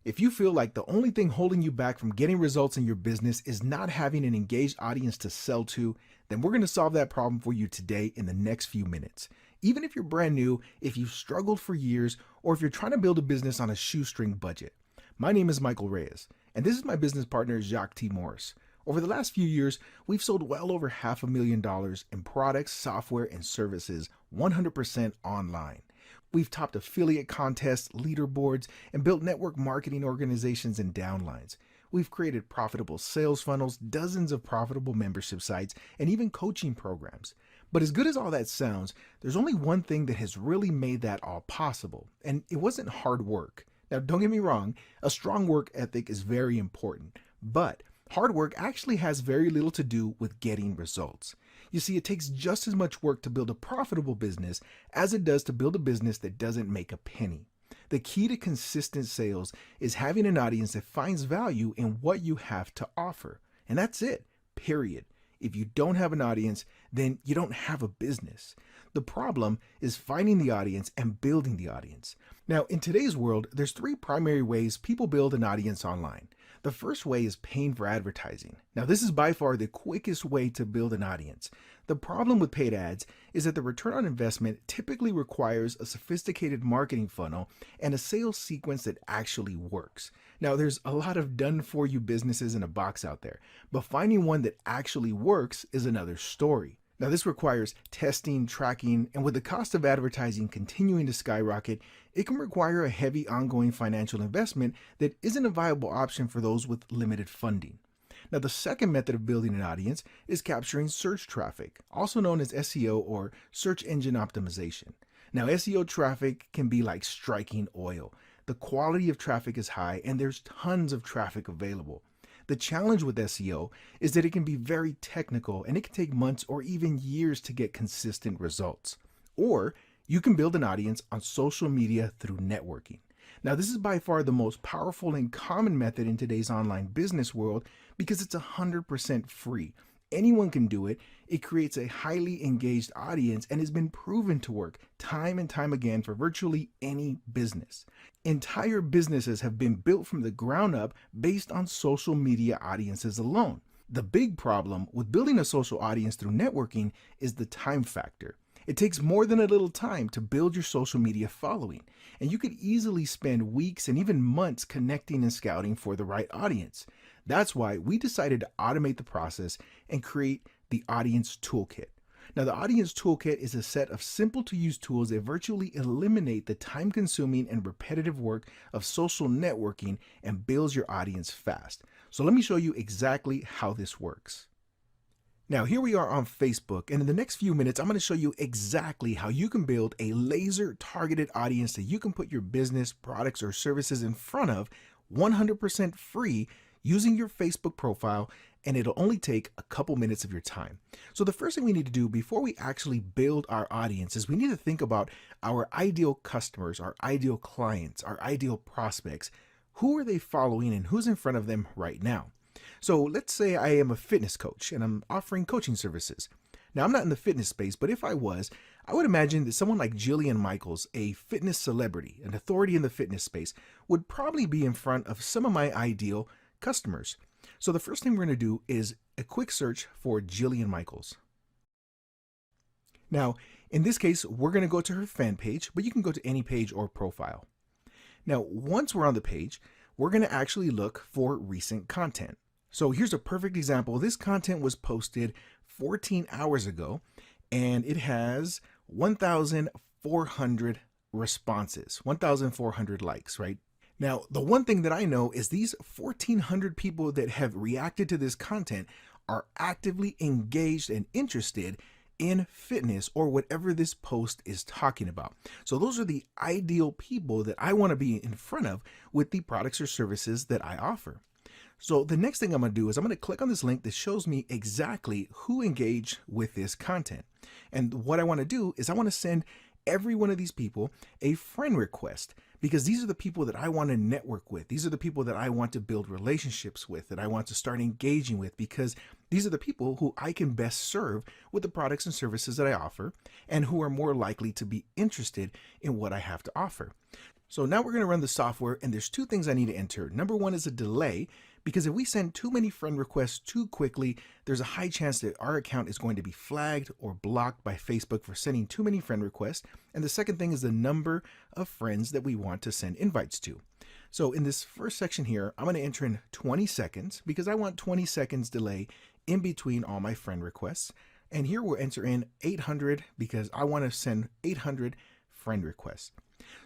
If you feel like the only thing holding you back from getting results in your business is not having an engaged audience to sell to, then we're going to solve that problem for you today in the next few minutes. Even if you're brand new, if you've struggled for years, or if you're trying to build a business on a shoestring budget. My name is Michael Reyes, and this is my business partner, Jacques T. Morris. Over the last few years, we've sold well over $500,000 in products, software, and services 100% online. We've topped affiliate contests, leaderboards, and built network marketing organizations and downlines. We've created profitable sales funnels, dozens of profitable membership sites, and even coaching programs. But as good as all that sounds, there's only one thing that has really made that all possible, and it wasn't hard work. Now, don't get me wrong, a strong work ethic is very important, but hard work actually has very little to do with getting results. You see, it takes just as much work to build a profitable business as it does to build a business that doesn't make a penny. The key to consistent sales is having an audience that finds value in what you have to offer. And that's it, period. If you don't have an audience, then you don't have a business. The problem is finding the audience and building the audience. Now, in today's world, there's three primary ways people build an audience online. The first way is paying for advertising. Now, this is by far the quickest way to build an audience. The problem with paid ads is that the return on investment typically requires a sophisticated marketing funnel and a sales sequence that actually works. Now, there's a lot of done-for-you businesses in a box out there, but finding one that actually works is another story. Now, this requires testing, tracking, and with the cost of advertising continuing to skyrocket, it can require a heavy ongoing financial investment that isn't a viable option for those with limited funding. Now, the second method of building an audience is capturing search traffic, also known as SEO or search engine optimization. Now, SEO traffic can be like striking oil. The quality of traffic is high and there's tons of traffic available. The challenge with SEO is that it can be very technical and it can take months or even years to get consistent results. Or you can build an audience on social media through networking. Now, this is by far the most powerful and common method in today's online business world because it's 100% free. Anyone can do it. It creates a highly engaged audience and has been proven to work time and time again for virtually any business. Entire businesses have been built from the ground up based on social media audiences alone. The big problem with building a social audience through networking is the time factor. It takes more than a little time to build your social media following, and you could easily spend weeks and even months connecting and scouting for the right audience. That's why we decided to automate the process and create the Audience Toolkit. Now, the Audience Toolkit is a set of simple-to-use tools that virtually eliminate the time-consuming and repetitive work of social networking and builds your audience fast. So let me show you exactly how this works. Now, here we are on Facebook, and in the next few minutes, I'm going to show you exactly how you can build a laser-targeted audience that you can put your business, products, or services in front of 100% free using your Facebook profile, and it'll only take a couple minutes of your time. So the first thing we need to do before we actually build our audience is we need to think about our ideal customers, our ideal clients, our ideal prospects. Who are they following and who's in front of them right now? So let's say I am a fitness coach and I'm offering coaching services. Now, I'm not in the fitness space, but if I was, I would imagine that someone like Jillian Michaels, a fitness celebrity, an authority in the fitness space, would probably be in front of some of my ideal customers. So the first thing we're going to do is a quick search for Jillian Michaels. Now, in this case, we're going to go to her fan page, but you can go to any page or profile. Now, once we're on the page, we're going to actually look for recent content. So here's a perfect example. This content was posted 14 hours ago, and it has 1,400 responses, 1,400 likes, right? Now, the one thing that I know is these 1,400 people that have reacted to this content are actively engaged and interested in fitness or whatever this post is talking about. So those are the ideal people that I want to be in front of with the products or services that I offer. So the next thing I'm going to do is I'm going to click on this link that shows me exactly who engaged with this content. And what I want to do is I want to send every one of these people a friend request, because these are the people that I want to network with. These are the people that I want to build relationships with, that I want to start engaging with, because these are the people who I can best serve with the products and services that I offer and who are more likely to be interested in what I have to offer. So now we're going to run the software, and there's two things I need to enter. Number one is a delay, because if we send too many friend requests too quickly, there's a high chance that our account is going to be flagged or blocked by Facebook for sending too many friend requests. And the second thing is the number of friends that we want to send invites to. So in this first section here, I'm going to enter in 20 seconds because I want 20 seconds delay in between all my friend requests. And here we'll enter in 800 because I want to send 800 friend requests.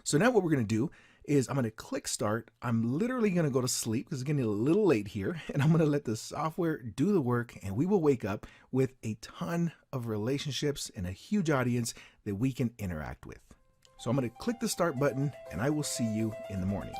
So now what we're going to do is I'm going to click start. I'm literally going to go to sleep because it's getting a little late here, and I'm going to let the software do the work, and we will wake up with a ton of relationships and a huge audience that we can interact with. So I'm going to click the start button, and I will see you in the morning.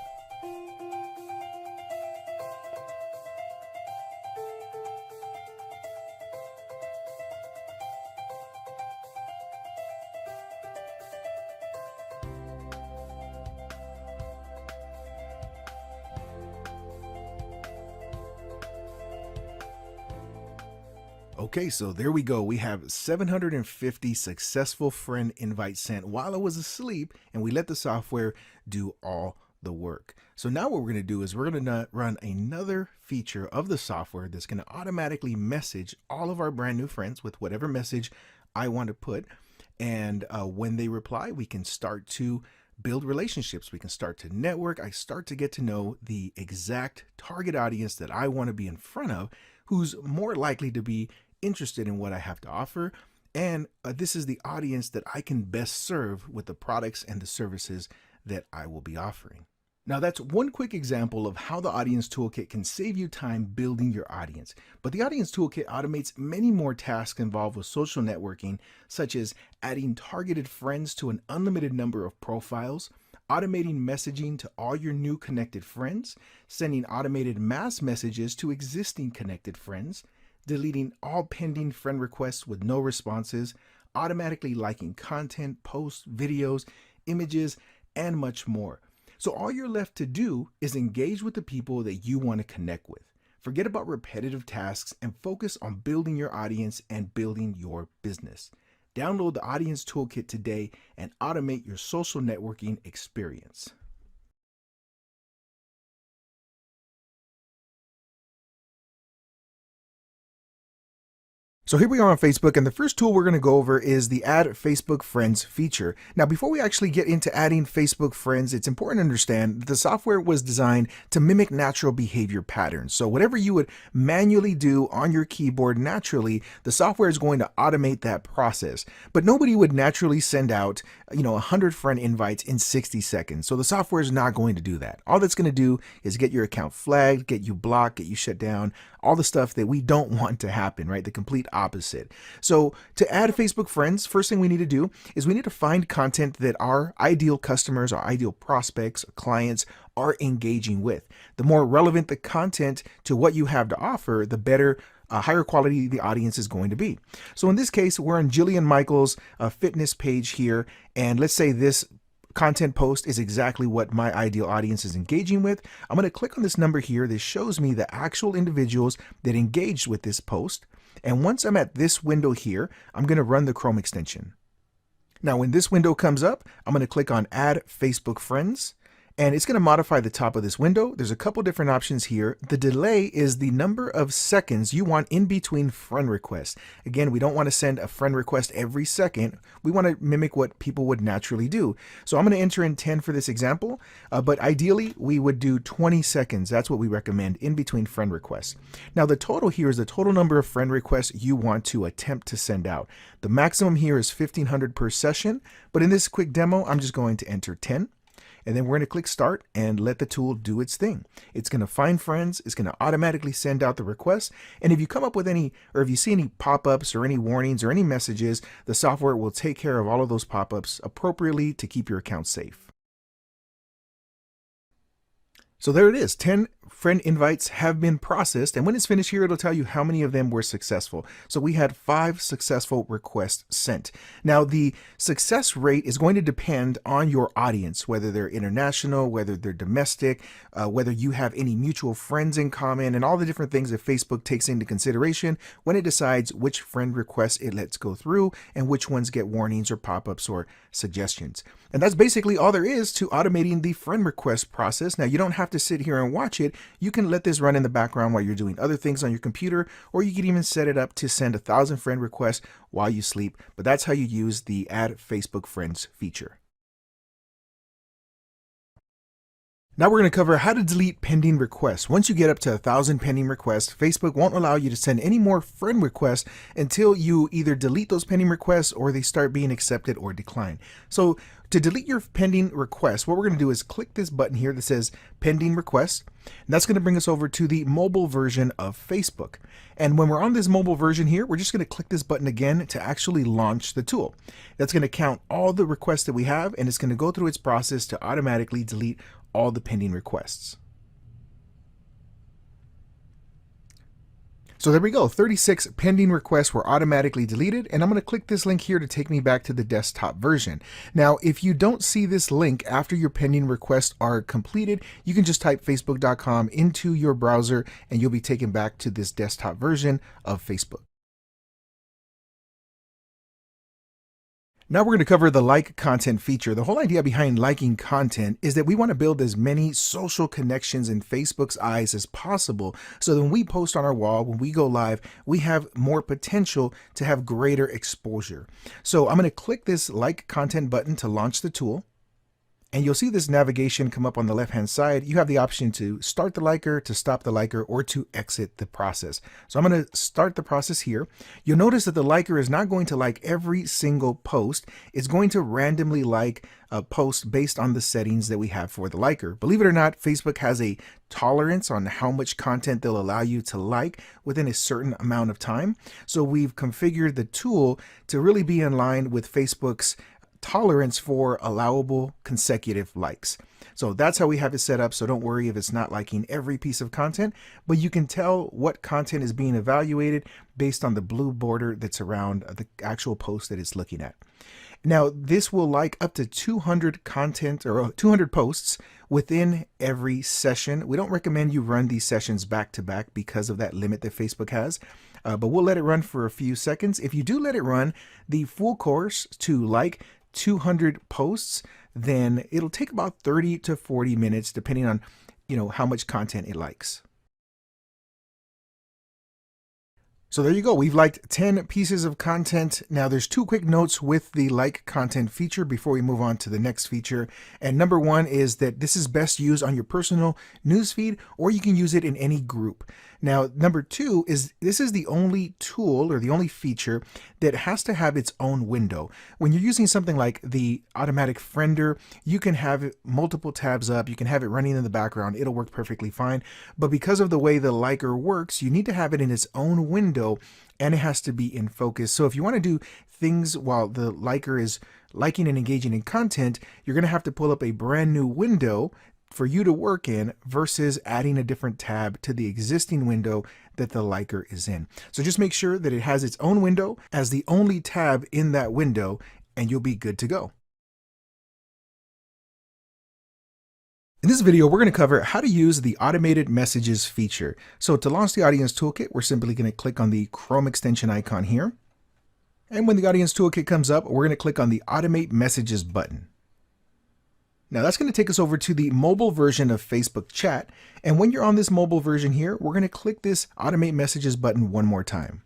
Okay, so there we go. We have 750 successful friend invites sent while I was asleep, and we let the software do all the work. So now what we're going to do is we're going to run another feature of the software that's going to automatically message all of our brand new friends with whatever message I want to put. And when they reply, we can start to build relationships. We can start to network. I start to get to know the exact target audience that I want to be in front of, who's more likely to be interested in what I have to offer. And this is the audience that I can best serve with the products and the services that I will be offering. Now that's one quick example of how the Audience Toolkit can save you time building your audience. But the Audience Toolkit automates many more tasks involved with social networking, such as adding targeted friends to an unlimited number of profiles, automating messaging to all your new connected friends, sending automated mass messages to existing connected friends, deleting all pending friend requests with no responses, automatically liking content, posts, videos, images, and much more. So all you're left to do is engage with the people that you want to connect with. Forget about repetitive tasks and focus on building your audience and building your business. Download the Audience Toolkit today and automate your social networking experience. So here we are on Facebook, and the first tool we're going to go over is the Add Facebook Friends feature. Now, before we actually get into adding Facebook friends, it's important to understand that the software was designed to mimic natural behavior patterns. So whatever you would manually do on your keyboard naturally, the software is going to automate that process. But nobody would naturally send out, 100 friend invites in 60 seconds. So the software is not going to do that. All that's going to do is get your account flagged, get you blocked, get you shut down, all the stuff that we don't want to happen, right? The complete opposite. So to add Facebook friends, first thing we need to do is we need to find content that our ideal customers, our ideal prospects, or clients are engaging with. The more relevant the content to what you have to offer, the better, higher quality the audience is going to be. So in this case, we're on Jillian Michaels' fitness page here, and let's say this content post is exactly what my ideal audience is engaging with. I'm going to click on this number here. This shows me the actual individuals that engaged with this post. And once I'm at this window here, I'm going to run the Chrome extension. Now, when this window comes up, I'm going to click on Add Facebook Friends. And it's going to modify the top of this window. There's a couple different options here. The delay is the number of seconds you want in between friend requests. Again, we don't want to send a friend request every second. We want to mimic what people would naturally do. So I'm going to enter in 10 for this example, but ideally we would do 20 seconds. That's what we recommend in between friend requests. Now the total here is the total number of friend requests you want to attempt to send out. The maximum here is 1,500 per session, but in this quick demo, I'm just going to enter 10. And then we're going to click start and let the tool do its thing. It's going to find friends. It's going to automatically send out the request. And if you come up with any, or if you see any pop-ups or any warnings or any messages, the software will take care of all of those pop-ups appropriately to keep your account safe. So there it is, 10 friend invites have been processed, and when it's finished here, it'll tell you how many of them were successful. So we had 5 successful requests sent. Now, the success rate is going to depend on your audience, whether they're international, whether they're domestic, whether you have any mutual friends in common, and all the different things that Facebook takes into consideration when it decides which friend requests it lets go through and which ones get warnings or pop-ups or suggestions. And that's basically all there is to automating the friend request process. Now, you don't have to sit here and watch it. You can let this run in the background while you're doing other things on your computer, or you can even set it up to send 1,000 friend requests while you sleep. But that's how you use the Add Facebook Friends feature. Now we're going to cover how to delete pending requests. Once you get up to 1,000 pending requests, Facebook won't allow you to send any more friend requests until you either delete those pending requests or they start being accepted or declined. So to delete your pending requests, what we're going to do is click this button here that says pending requests. And that's going to bring us over to the mobile version of Facebook. And when we're on this mobile version here, we're just going to click this button again to actually launch the tool. That's going to count all the requests that we have, and it's going to go through its process to automatically delete all the pending requests. So there we go, 36 pending requests were automatically deleted, and I'm going to click this link here to take me back to the desktop version. Now, if you don't see this link after your pending requests are completed, you can just type facebook.com into your browser and you'll be taken back to this desktop version of Facebook. Now we're going to cover the like content feature. The whole idea behind liking content is that we want to build as many social connections in Facebook's eyes as possible, so that when we post on our wall, when we go live, we have more potential to have greater exposure. So I'm going to click this like content button to launch the tool. And you'll see this navigation come up on the left-hand side. You have the option to start the liker, to stop the liker, or to exit the process. So I'm going to start the process here. You'll notice that the liker is not going to like every single post. It's going to randomly like a post based on the settings that we have for the liker. Believe it or not, Facebook has a tolerance on how much content they'll allow you to like within a certain amount of time. So we've configured the tool to really be in line with Facebook's tolerance for allowable consecutive likes. So that's how we have it set up. So don't worry if it's not liking every piece of content, but you can tell what content is being evaluated based on the blue border that's around the actual post that it's looking at. Now, this will like up to 200 content or 200 posts within every session. We don't recommend you run these sessions back to back because of that limit that Facebook has. But we'll let it run for a few seconds. If you do let it run the full course to like 200 posts, then it'll take about 30 to 40 minutes depending on, how much content it likes. So there you go. We've liked 10 pieces of content. Now there's 2 quick notes with the like content feature before we move on to the next feature. And number 1 is that this is best used on your personal newsfeed, or you can use it in any group. Now, number 2 is this is the only tool or the only feature that has to have its own window. When you're using something like the automatic friender, you can have multiple tabs up. You can have it running in the background. It'll work perfectly fine. But because of the way the liker works, you need to have it in its own window, and it has to be in focus. So if you want to do things while the liker is liking and engaging in content, you're going to have to pull up a brand new window for you to work in versus adding a different tab to the existing window that the liker is in. So just make sure that it has its own window as the only tab in that window, and you'll be good to go. In this video, we're going to cover how to use the automated messages feature. So to launch the Audience Toolkit, we're simply going to click on the Chrome extension icon here. And when the Audience Toolkit comes up, we're going to click on the Automate Messages button. Now that's going to take us over to the mobile version of Facebook Chat. And when you're on this mobile version here, we're going to click this Automate Messages button one more time.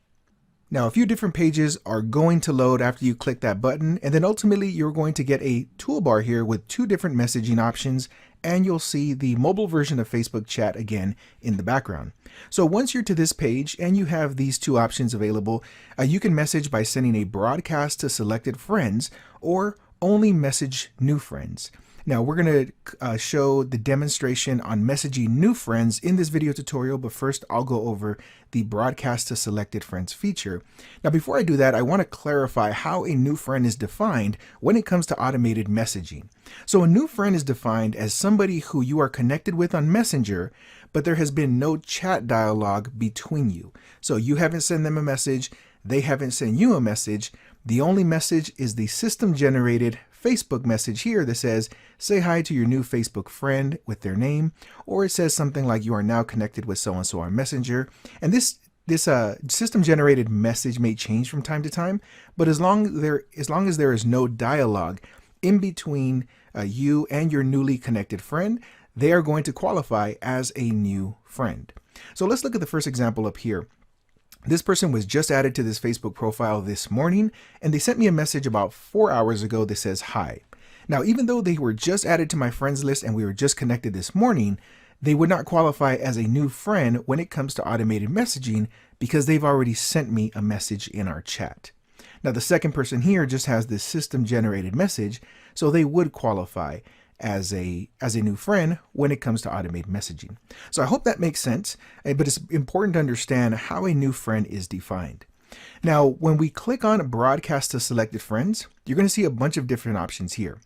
Now a few different pages are going to load after you click that button, and then ultimately you're going to get a toolbar here with 2 different messaging options, and you'll see the mobile version of Facebook Chat again in the background. So once you're to this page and you have these 2 options available, you can message by sending a broadcast to selected friends or only message new friends. Now we're going to show the demonstration on messaging new friends in this video tutorial, but first I'll go over the broadcast to selected friends feature. Now before I do that, I want to clarify how a new friend is defined when it comes to automated messaging. So a new friend is defined as somebody who you are connected with on Messenger, but there has been no chat dialogue between you. So you haven't sent them a message, they haven't sent you a message. The only message is the system generated Facebook message here that says, say hi to your new Facebook friend with their name, or it says something like you are now connected with so-and-so on Messenger. And this system generated message may change from time to time, but as long as there is no dialogue in between you and your newly connected friend, they are going to qualify as a new friend. So let's look at the first example up here. This person was just added to this Facebook profile this morning, and they sent me a message about 4 hours ago that says hi. Now, even though they were just added to my friends list and we were just connected this morning, they would not qualify as a new friend when it comes to automated messaging because they've already sent me a message in our chat. Now, the second person here just has this system generated message, so they would qualify as a new friend when it comes to automated messaging. So I hope that makes sense, but it's important to understand how a new friend is defined. Now, when we click on broadcast to selected friends, you're going to see a bunch of different options here.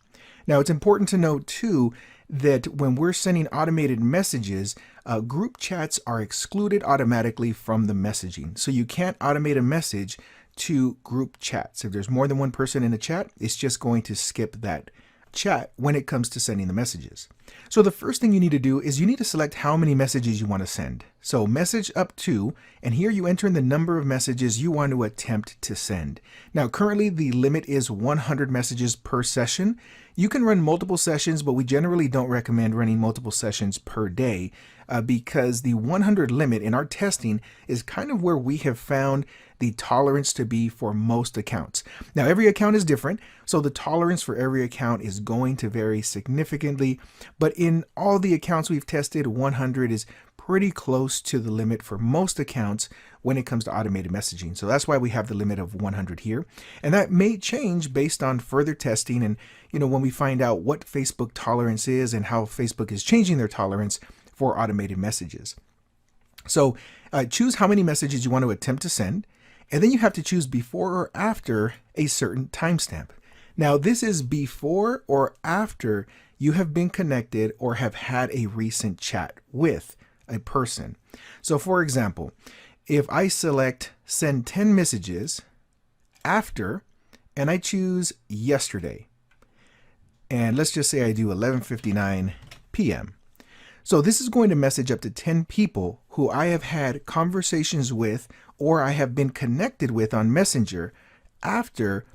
Now, it's important to note too that when we're sending automated messages, group chats are excluded automatically from the messaging. So you can't automate a message to group chats. If there's more than one person in a chat, it's just going to skip that chat when it comes to sending the messages. So the first thing you need to do is you need to select how many messages you want to send. So message up to, and here you enter in the number of messages you want to attempt to send. Now currently the limit is 100 messages per session. You can run multiple sessions, but we generally don't recommend running multiple sessions per day because the 100 limit in our testing is kind of where we have found the tolerance to be for most accounts. Now every account is different, so the tolerance for every account is going to vary significantly, but in all the accounts we've tested, 100 is pretty close to the limit for most accounts when it comes to automated messaging. So that's why we have the limit of 100 here. And that may change based on further testing and when we find out what Facebook tolerance is and how Facebook is changing their tolerance for automated messages. So choose how many messages you want to attempt to send, and then you have to choose before or after a certain timestamp. Now this is before or after you have been connected or have had a recent chat with a person. So for example, if I select send 10 messages after, and I choose yesterday, and let's just say I do 11:59 p.m. So this is going to message up to 10 people who I have had conversations with or I have been connected with on Messenger after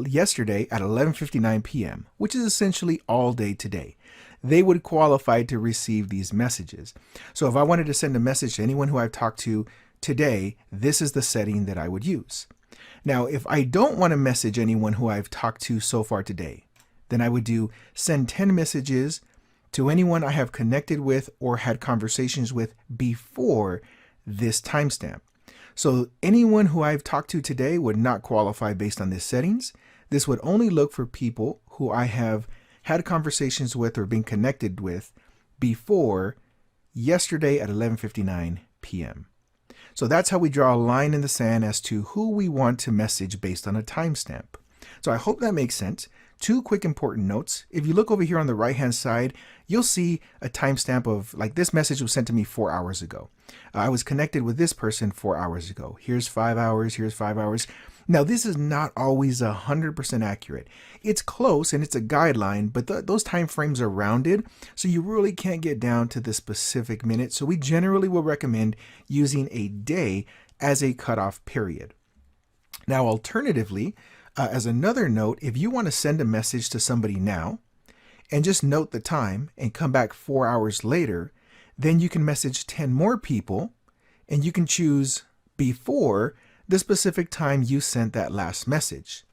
yesterday at 11:59 p.m., which is essentially all day today. They would qualify to receive these messages. So if I wanted to send a message to anyone who I've talked to today, this is the setting that I would use. Now, if I don't want to message anyone who I've talked to so far today, then I would do send 10 messages to anyone I have connected with or had conversations with before this timestamp. So anyone who I've talked to today would not qualify based on these settings. This would only look for people who I have had conversations with or been connected with before yesterday at 11:59 p.m. So that's how we draw a line in the sand as to who we want to message based on a timestamp. So I hope that makes sense. Two quick important notes. If you look over here on the right-hand side, you'll see a timestamp of, like, this message was sent to me 4 hours ago. I was connected with this person 4 hours ago. Here's 5 hours, here's 5 hours. Now, this is not always 100% accurate. It's close and it's a guideline, but those time frames are rounded, so you really can't get down to the specific minute. So we generally will recommend using a day as a cutoff period. Now, alternatively, as another note, if you want to send a message to somebody now and just note the time and come back 4 hours later, then you can message 10 more people and you can choose before the specific time you sent that last message.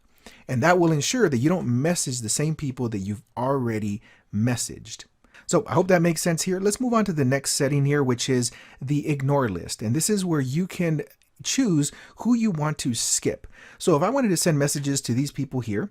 And that will ensure that you don't message the same people that you've already messaged. So I hope that makes sense here. Let's move on to the next setting here, which is the ignore list. And this is where you can choose who you want to skip. So if I wanted to send messages to these people here,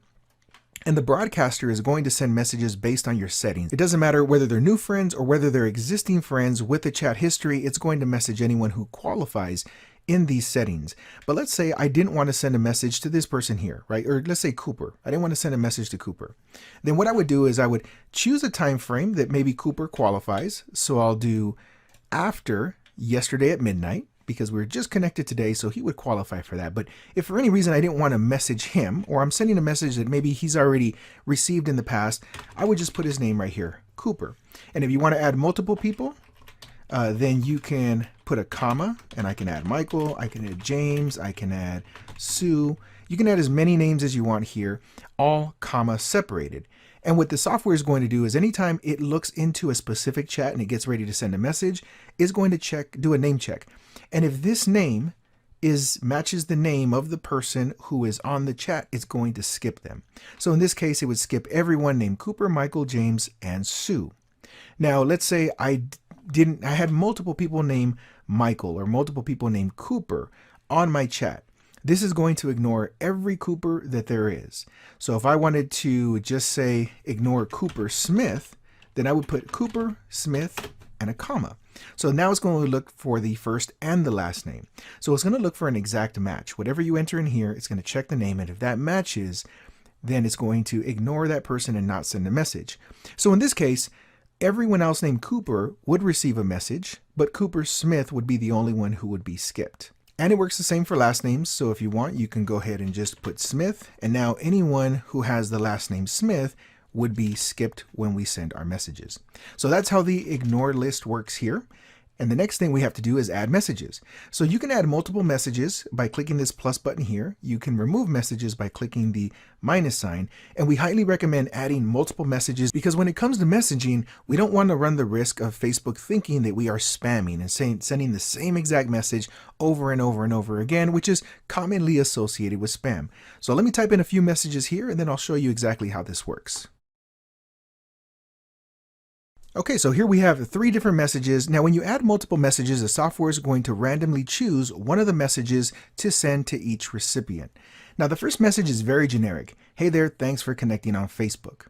And the broadcaster is going to send messages based on your settings. It doesn't matter whether they're new friends or whether they're existing friends with the chat history, it's going to message anyone who qualifies in these settings. But let's say I didn't want to send a message to this person here, right? Or let's say Cooper. I didn't want to send a message to Cooper. Then what I would do is I would choose a time frame that maybe Cooper qualifies. So I'll do after yesterday at midnight, because we were just connected today, so he would qualify for that. But if for any reason I didn't want to message him, or I'm sending a message that maybe he's already received in the past, I would just put his name right here, Cooper. And if you want to add multiple people, then you can put a comma, and I can add Michael, I can add James, I can add Sue. You can add as many names as you want here, all comma separated. And what the software is going to do is anytime it looks into a specific chat and it gets ready to send a message, it's going to do a name check. And if this name matches the name of the person who is on the chat, it's going to skip them. So in this case, it would skip everyone named Cooper, Michael, James, and Sue. Now, let's say I had multiple people named Michael or multiple people named Cooper on my chat. This is going to ignore every Cooper that there is. So if I wanted to just say ignore Cooper Smith, then I would put Cooper Smith and a comma. So now it's going to look for the first and the last name. So it's going to look for an exact match. Whatever you enter in here, it's going to check the name, and if that matches, then it's going to ignore that person and not send a message. So in this case, everyone else named Cooper would receive a message, but Cooper Smith would be the only one who would be skipped. And it works the same for last names. So if you want, you can go ahead and just put Smith. And now anyone who has the last name Smith would be skipped when we send our messages. So that's how the ignore list works here. And the next thing we have to do is add messages. So you can add multiple messages by clicking this plus button here. You can remove messages by clicking the minus sign. And we highly recommend adding multiple messages because when it comes to messaging, we don't want to run the risk of Facebook thinking that we are spamming and sending the same exact message over and over and over again, which is commonly associated with spam. So let me type in a few messages here and then I'll show you exactly how this works. Okay, so here we have 3 different messages. Now, when you add multiple messages, the software is going to randomly choose one of the messages to send to each recipient. Now, the first message is very generic. Hey there, thanks for connecting on Facebook.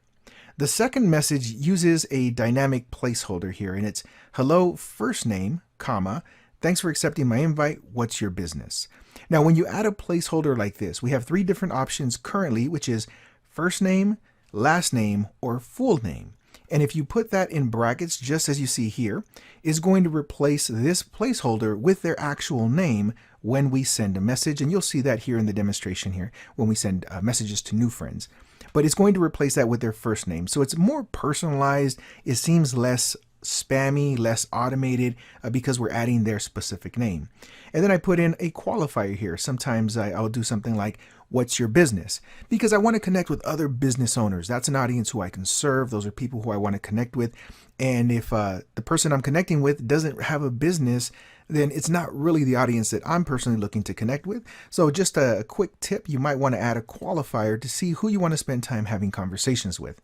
The second message uses a dynamic placeholder here, and it's hello, first name, comma, thanks for accepting my invite, what's your business? Now, when you add a placeholder like this, we have 3 different options currently, which is first name, last name, or full name. And if you put that in brackets, just as you see here, is going to replace this placeholder with their actual name when we send a message. And you'll see that here in the demonstration here when we send messages to new friends. But it's going to replace that with their first name. So it's more personalized. It seems less spammy, less automated because we're adding their specific name. And then I put in a qualifier here. Sometimes I'll do something like, what's your business? Because I want to connect with other business owners. That's an audience who I can serve. Those are people who I want to connect with. And if the person I'm connecting with doesn't have a business, then it's not really the audience that I'm personally looking to connect with. So just a quick tip, you might want to add a qualifier to see who you want to spend time having conversations with.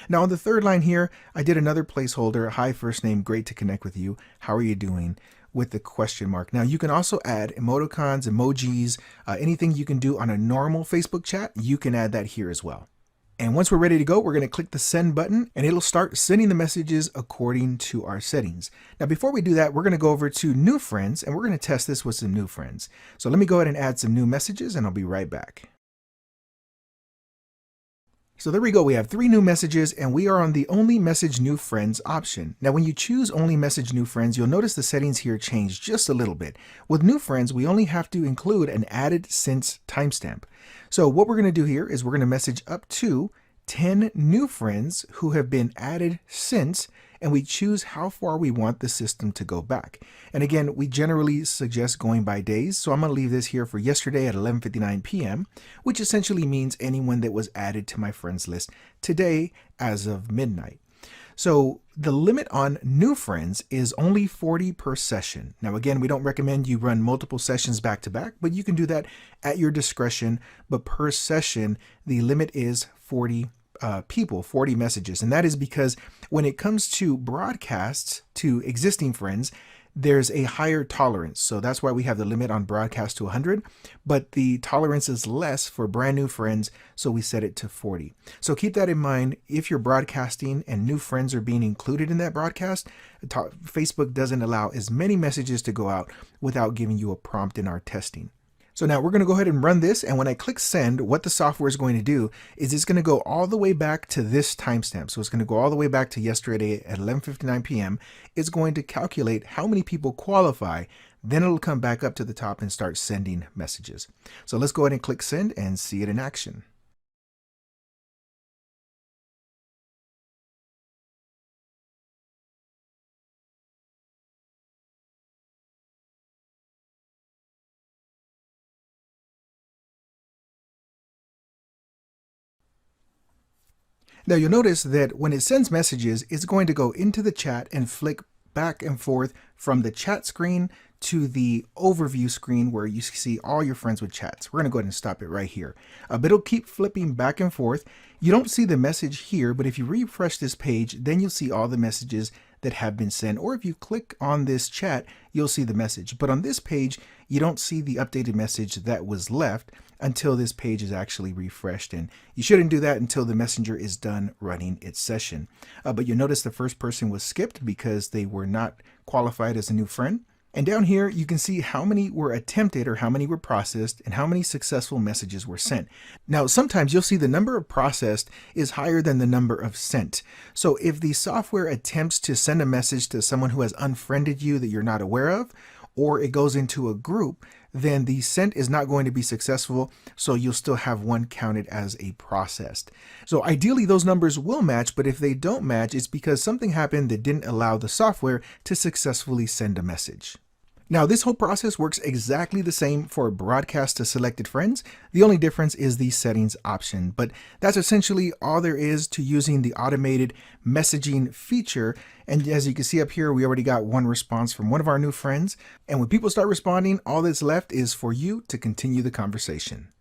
Now on the third line here, I did another placeholder. Hi, first name, great to connect with you. How are you doing? With the question mark. Now you can also add emoticons, emojis, anything you can do on a normal Facebook chat, you can add that here as well. And once we're ready to go, we're going to click the send button and it'll start sending the messages according to our settings. Now, before we do that, we're going to go over to new friends and we're going to test this with some new friends. So let me go ahead and add some new messages and I'll be right back. So there we go. We have 3 new messages and we are on the only message new friends option. Now, when you choose only message new friends, you'll notice the settings here change just a little bit. With new friends, we only have to include an added since timestamp. So what we're going to do here is we're going to message up to 10 new friends who have been added since, and we choose how far we want the system to go back. And again, we generally suggest going by days. So I'm going to leave this here for yesterday at 11:59 p.m., which essentially means anyone that was added to my friends list today as of midnight. So the limit on new friends is only 40 per session. Now, again, we don't recommend you run multiple sessions back to back, but you can do that at your discretion. But per session, the limit is 40 people, 40 messages. And that is because when it comes to broadcasts to existing friends, there's a higher tolerance. So that's why we have the limit on broadcast to 100, but the tolerance is less for brand new friends, so we set it to 40. So keep that in mind. If you're broadcasting and new friends are being included in that broadcast, Facebook doesn't allow as many messages to go out without giving you a prompt in our testing. So now we're going to go ahead and run this, and when I click send, what the software is going to do is it's going to go all the way back to this timestamp. So it's going to go all the way back to yesterday at 11:59 p.m. It's going to calculate how many people qualify. Then it'll come back up to the top and start sending messages. So let's go ahead and click send and see it in action. Now you'll notice that when it sends messages, it's going to go into the chat and flick back and forth from the chat screen to the overview screen where you see all your friends with chats. We're going to go ahead and stop it right here. But it'll keep flipping back and forth. You don't see the message here, but if you refresh this page, then you'll see all the messages that have been sent. Or if you click on this chat, you'll see the message. But on this page, you don't see the updated message that was left until this page is actually refreshed. And you shouldn't do that until the messenger is done running its session. But you'll notice the first person was skipped because they were not qualified as a new friend. And down here, you can see how many were attempted or how many were processed and how many successful messages were sent. Now, sometimes you'll see the number of processed is higher than the number of sent. So if the software attempts to send a message to someone who has unfriended you that you're not aware of, or it goes into a group, then the sent is not going to be successful, so you'll still have one counted as a processed. So ideally those numbers will match, but if they don't match, it's because something happened that didn't allow the software to successfully send a message. Now, this whole process works exactly the same for broadcast to selected friends. The only difference is the settings option, but that's essentially all there is to using the automated messaging feature. And as you can see up here, we already got one response from one of our new friends. And when people start responding, all that's left is for you to continue the conversation.